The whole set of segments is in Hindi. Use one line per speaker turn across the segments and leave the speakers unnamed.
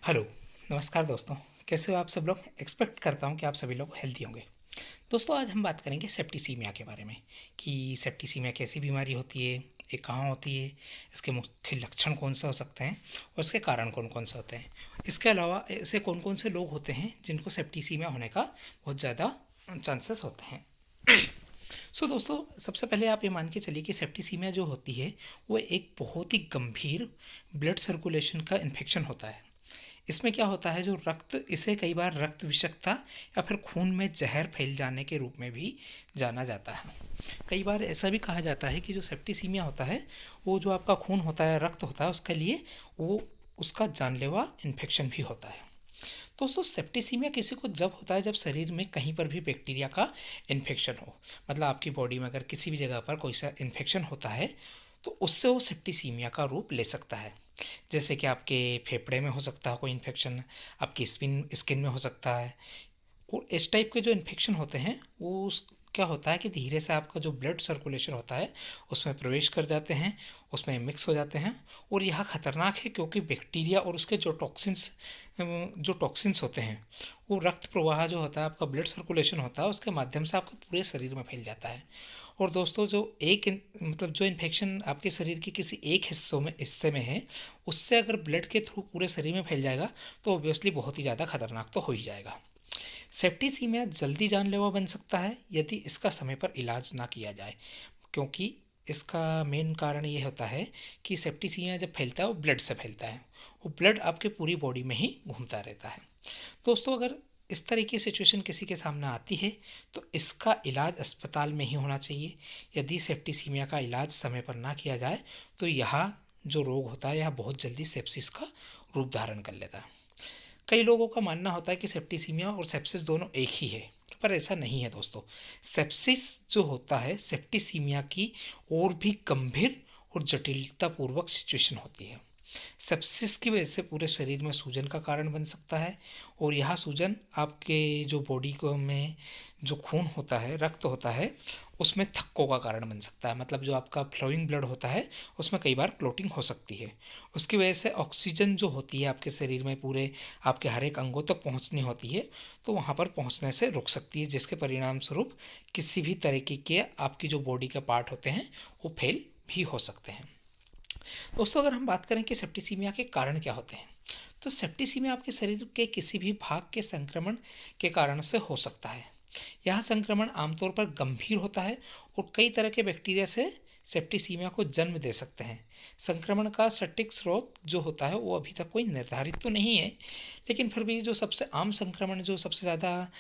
हेलो। नमस्कार दोस्तों। कैसे हो आप सब लोग? एक्सपेक्ट करता हूँ कि आप सभी लोग हेल्दी होंगे। दोस्तों, आज हम बात करेंगे सेप्टिसीमिया के बारे में कि सेप्टिसीमिया कैसी बीमारी होती है, ये कहाँ होती है, इसके मुख्य लक्षण कौन से हो सकते हैं और इसके कारण कौन कौन से होते हैं। इसके अलावा ऐसे कौन कौन से लोग होते हैं जिनको सेप्टिसीमिया होने का बहुत ज़्यादा चांसेस होते हैं। दोस्तों, सबसे पहले आप ये मान के चलिए कि सेप्टिसीमिया जो होती है वो एक बहुत ही गंभीर ब्लड सर्कुलेशन का इन्फेक्शन होता है। इसमें क्या होता है, जो रक्त, इसे कई बार रक्त विषाक्तता या फिर खून में जहर फैल जाने के रूप में भी जाना जाता है। कई बार ऐसा भी कहा जाता है कि जो सेप्टिसीमिया होता है वो जो आपका खून होता है, रक्त होता है, उसके लिए वो उसका जानलेवा इन्फेक्शन भी होता है। दोस्तों, सेप्टिसीमिया किसी को जब होता है जब शरीर में कहीं पर भी बैक्टीरिया का इन्फेक्शन हो। मतलब आपकी बॉडी में अगर किसी भी जगह पर कोई सा इन्फेक्शन होता है तो उससे वो सेप्टिसीमिया का रूप ले सकता है। जैसे कि आपके फेफड़े में हो सकता है कोई इन्फेक्शन, आपकी स्किन में हो सकता है। और इस टाइप के जो इन्फेक्शन होते हैं वो क्या होता है कि धीरे से आपका जो ब्लड सर्कुलेशन होता है उसमें प्रवेश कर जाते हैं, उसमें मिक्स हो जाते हैं। और यह खतरनाक है क्योंकि बैक्टीरिया और उसके जो टॉक्सिन्स होते हैं वो रक्त प्रवाह जो होता है, आपका ब्लड सर्कुलेशन होता है, उसके माध्यम से आपके पूरे शरीर में फैल जाता है। और दोस्तों, मतलब जो इन्फेक्शन आपके शरीर के किसी एक हिस्से में है, उससे अगर ब्लड के थ्रू पूरे शरीर में फैल जाएगा तो ऑब्वियसली बहुत ही ज़्यादा खतरनाक तो हो ही जाएगा। सेप्टिसीमिया जल्दी जानलेवा बन सकता है यदि इसका समय पर इलाज ना किया जाए, क्योंकि इसका मेन कारण ये होता है कि सेप्टिसीमिया जब फैलता है वो ब्लड से फैलता है। वो ब्लड आपके पूरी बॉडी में ही घूमता रहता है। दोस्तों, अगर इस तरह की सिचुएशन किसी के सामने आती है तो इसका इलाज अस्पताल में ही होना चाहिए। यदि सेप्टिसीमिया का इलाज समय पर ना किया जाए तो यह जो रोग होता है यह बहुत जल्दी सेप्सिस का रूप धारण कर लेता है। कई लोगों का मानना होता है कि सेप्टिसीमिया और सेप्सिस दोनों एक ही है, पर ऐसा नहीं है दोस्तों। सेप्सिस जो होता है सेप्टिसीमिया की और भी गंभीर और जटिलतापूर्वक सिचुएशन होती है। सेप्सिस की वजह से पूरे शरीर में सूजन का कारण बन सकता है। और यह सूजन आपके जो बॉडी को में जो खून होता है, रक्त होता है, उसमें थक्कों का कारण बन सकता है। मतलब जो आपका फ्लोइंग ब्लड होता है उसमें कई बार क्लोटिंग हो सकती है। उसकी वजह से ऑक्सीजन जो होती है आपके शरीर में पूरे आपके हर एक अंगों तक पहुंचनी होती है तो वहाँ पर पहुंचने से रुक सकती है, जिसके परिणाम स्वरूप किसी भी तरीके के आपकी जो बॉडी के पार्ट होते हैं वो फेल भी हो सकते हैं। दोस्तों, अगर हम बात करें कि सेप्टिसीमिया के कारण क्या होते हैं, तो सेप्टिसीमिया आपके शरीर के किसी भी भाग के संक्रमण के कारण से हो सकता है। यह संक्रमण आमतौर पर गंभीर होता है और कई तरह के बैक्टीरिया से सेप्टिसीमिया को जन्म दे सकते हैं। संक्रमण का सटीक स्रोत जो होता है वो अभी तक कोई निर्धारित तो नहीं है, लेकिन फिर भी जो सबसे आम संक्रमण, जो सबसे ज़्यादा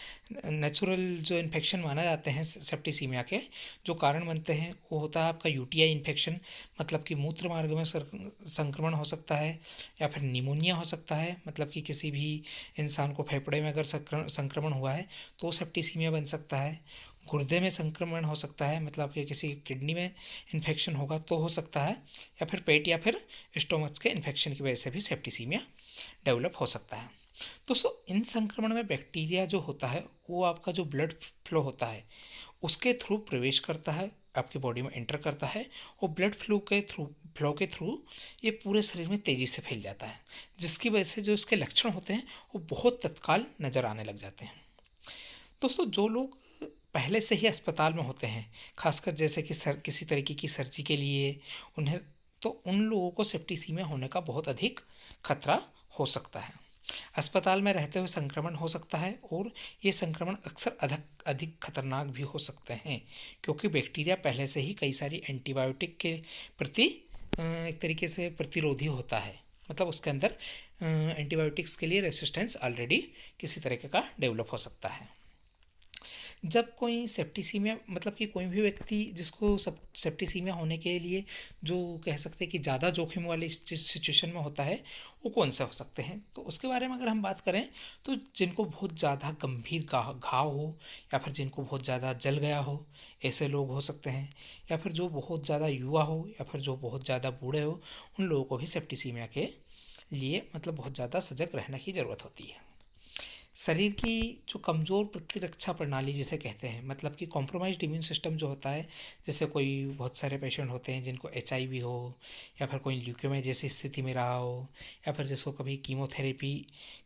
नेचुरल जो इन्फेक्शन माना जाते हैं सेप्टिसीमिया के जो कारण बनते हैं, वो होता है आपका यूटीआई इन्फेक्शन। मतलब कि मूत्र मार्ग में संक्रमण हो सकता है, या फिर निमोनिया हो सकता है। मतलब कि किसी भी इंसान को फेफड़े में अगर संक्रमण हुआ है तो सेप्टिसीमिया बन सकता है। गुर्दे में संक्रमण हो सकता है, मतलब कि किसी किडनी में इन्फेक्शन होगा तो हो सकता है। या फिर पेट या फिर स्टोमच के इन्फेक्शन की वजह से भी सेप्टिसीमिया डेवलप हो सकता है। दोस्तों, इन संक्रमण में बैक्टीरिया जो होता है वो आपका जो ब्लड फ्लो होता है उसके थ्रू प्रवेश करता है, आपकी बॉडी में एंटर करता है। और ब्लड फ्लो के थ्रू ये पूरे शरीर में तेज़ी से फैल जाता है, जिसकी वजह से जो इसके लक्षण होते हैं वो बहुत तत्काल नज़र आने लग जाते हैं। दोस्तों, जो लोग पहले से ही अस्पताल में होते हैं, खासकर जैसे कि किसी तरीके की सर्जरी के लिए, उन्हें तो उन लोगों को सेप्टिसीमिया होने का बहुत अधिक खतरा हो सकता है। अस्पताल में रहते हुए संक्रमण हो सकता है और ये संक्रमण अक्सर अधिक अधिक खतरनाक भी हो सकते हैं, क्योंकि बैक्टीरिया पहले से ही कई सारी एंटीबायोटिक के प्रति एक तरीके से प्रतिरोधी होता है। मतलब उसके अंदर एंटीबायोटिक्स के लिए रेसिस्टेंस ऑलरेडी किसी तरीके का डेवलप हो सकता है। जब कोई सेप्टिसीमिया, मतलब कि कोई भी व्यक्ति जिसको सब सेप्टिसीमिया होने के लिए जो कह सकते हैं कि ज़्यादा जोखिम वाली सिचुएशन में होता है, वो कौन से हो सकते हैं, तो उसके बारे में अगर हम बात करें तो जिनको बहुत ज़्यादा गंभीर घाव हो, या फिर जिनको बहुत ज़्यादा जल गया हो, ऐसे लोग हो सकते हैं। या फिर जो बहुत ज़्यादा युवा हो, या फिर जो बहुत ज़्यादा बूढ़े हो, उन लोगों को भी सेप्टिसीमिया के लिए मतलब बहुत ज़्यादा सजग रहने की ज़रूरत होती है। शरीर की जो कमज़ोर प्रतिरक्षा प्रणाली जिसे कहते हैं, मतलब कि कॉम्प्रोमाइज्ड इम्यून सिस्टम जो होता है, जैसे कोई बहुत सारे पेशेंट होते हैं जिनको एचआईवी हो, या फिर कोई ल्यूकेमिया जैसी स्थिति में रहा हो, या फिर जिसको कभी कीमोथेरेपी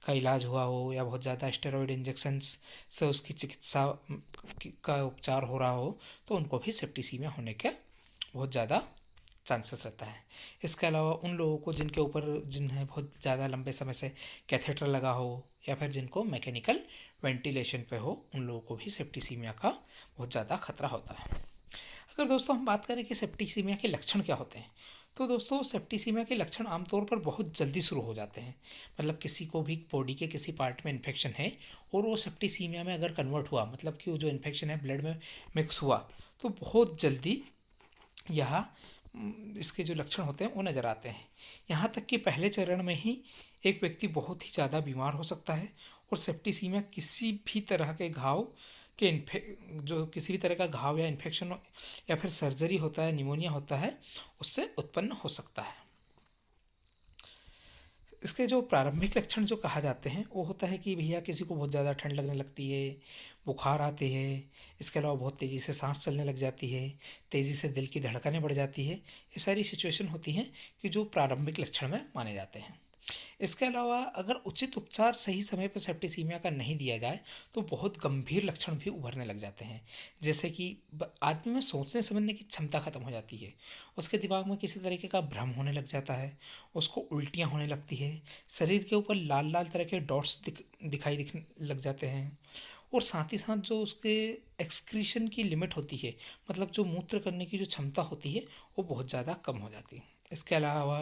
का इलाज हुआ हो, या बहुत ज़्यादा स्टेरॉयड इंजेक्शंस से उसकी चिकित्सा का उपचार हो रहा हो, तो उनको भी सेप्टिसीमिया होने के बहुत ज़्यादा चांसेस रहता है। इसके अलावा उन लोगों को जिन्हें बहुत ज़्यादा लंबे समय से कैथेटर लगा हो, या फिर जिनको मैकेनिकल वेंटिलेशन पे हो, उन लोगों को भी सेप्टिसीमिया का बहुत ज़्यादा खतरा होता है। अगर दोस्तों हम बात करें कि सेप्टिसीमिया के लक्षण क्या होते हैं, तो दोस्तों सेप्टिसीमिया के लक्षण आमतौर पर बहुत जल्दी शुरू हो जाते हैं। मतलब किसी को भी बॉडी के किसी पार्ट में इन्फेक्शन है और वो सेप्टिसीमिया में अगर कन्वर्ट हुआ, मतलब कि वो जो इन्फेक्शन है ब्लड में मिक्स हुआ, तो बहुत जल्दी यह इसके जो लक्षण होते हैं वो नज़र आते हैं। यहाँ तक कि पहले चरण में ही एक व्यक्ति बहुत ही ज़्यादा बीमार हो सकता है, और सेप्टिसीमिया किसी भी तरह के घाव के जो किसी भी तरह का घाव या इन्फेक्शन या फिर सर्जरी होता है, निमोनिया होता है, उससे उत्पन्न हो सकता है। इसके जो प्रारंभिक लक्षण जो कहा जाते हैं वो होता है कि भैया किसी को बहुत ज़्यादा ठंड लगने लगती है, बुखार आते हैं, इसके अलावा बहुत तेज़ी से सांस चलने लग जाती है, तेज़ी से दिल की धड़कनें बढ़ जाती है। ये सारी सिचुएशन होती हैं कि जो प्रारंभिक लक्षण में माने जाते हैं। इसके अलावा अगर उचित उपचार सही समय पर सेप्टिसीमिया का नहीं दिया जाए तो बहुत गंभीर लक्षण भी उभरने लग जाते हैं। जैसे कि आदमी में सोचने समझने की क्षमता खत्म हो जाती है, उसके दिमाग में किसी तरीके का भ्रम होने लग जाता है, उसको उल्टियाँ होने लगती है, शरीर के ऊपर लाल लाल तरह के डॉट्स दिखने लग जाते हैं, और साथ ही साथ जो उसके एक्सक्रीशन की लिमिट होती है, मतलब जो मूत्र करने की जो क्षमता होती है, वो बहुत ज़्यादा कम हो जाती है। इसके अलावा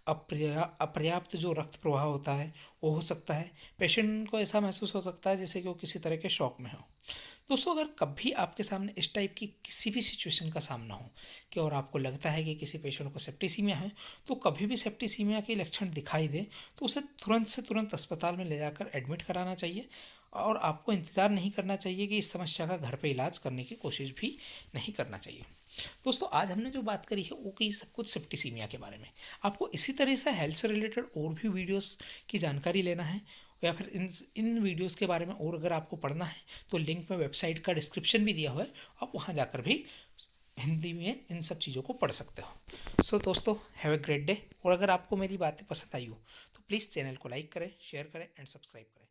अपर्याप्त जो रक्त प्रवाह होता है वो हो सकता है। पेशेंट को ऐसा महसूस हो सकता है जैसे कि वो किसी तरह के शॉक में हो। दोस्तों, अगर कभी आपके सामने इस टाइप की किसी भी सिचुएशन का सामना हो कि और आपको लगता है कि किसी पेशेंट को सेप्टिसीमिया है, तो कभी भी सेप्टिसीमिया के लक्षण दिखाई दे तो उसे तुरंत से तुरंत अस्पताल में ले जाकर एडमिट कराना चाहिए, और आपको इंतज़ार नहीं करना चाहिए कि इस समस्या का घर पे इलाज करने की कोशिश भी नहीं करना चाहिए। दोस्तों, आज हमने जो बात करी है वो की सब कुछ सेप्टिसीमिया के बारे में। आपको इसी तरह से हेल्थ से रिलेटेड और भी वीडियोस की जानकारी लेना है, या फिर इन वीडियोस के बारे में और अगर आपको पढ़ना है तो लिंक में वेबसाइट का डिस्क्रिप्शन भी दिया हुआ है, आप वहाँ जाकर भी हिंदी में इन सब चीज़ों को पढ़ सकते हो। सो दोस्तों, हैव ए ग्रेट डे। और अगर आपको मेरी बातें पसंद आई हो तो प्लीज़ चैनल को लाइक करें, शेयर करें एंड सब्सक्राइब करें।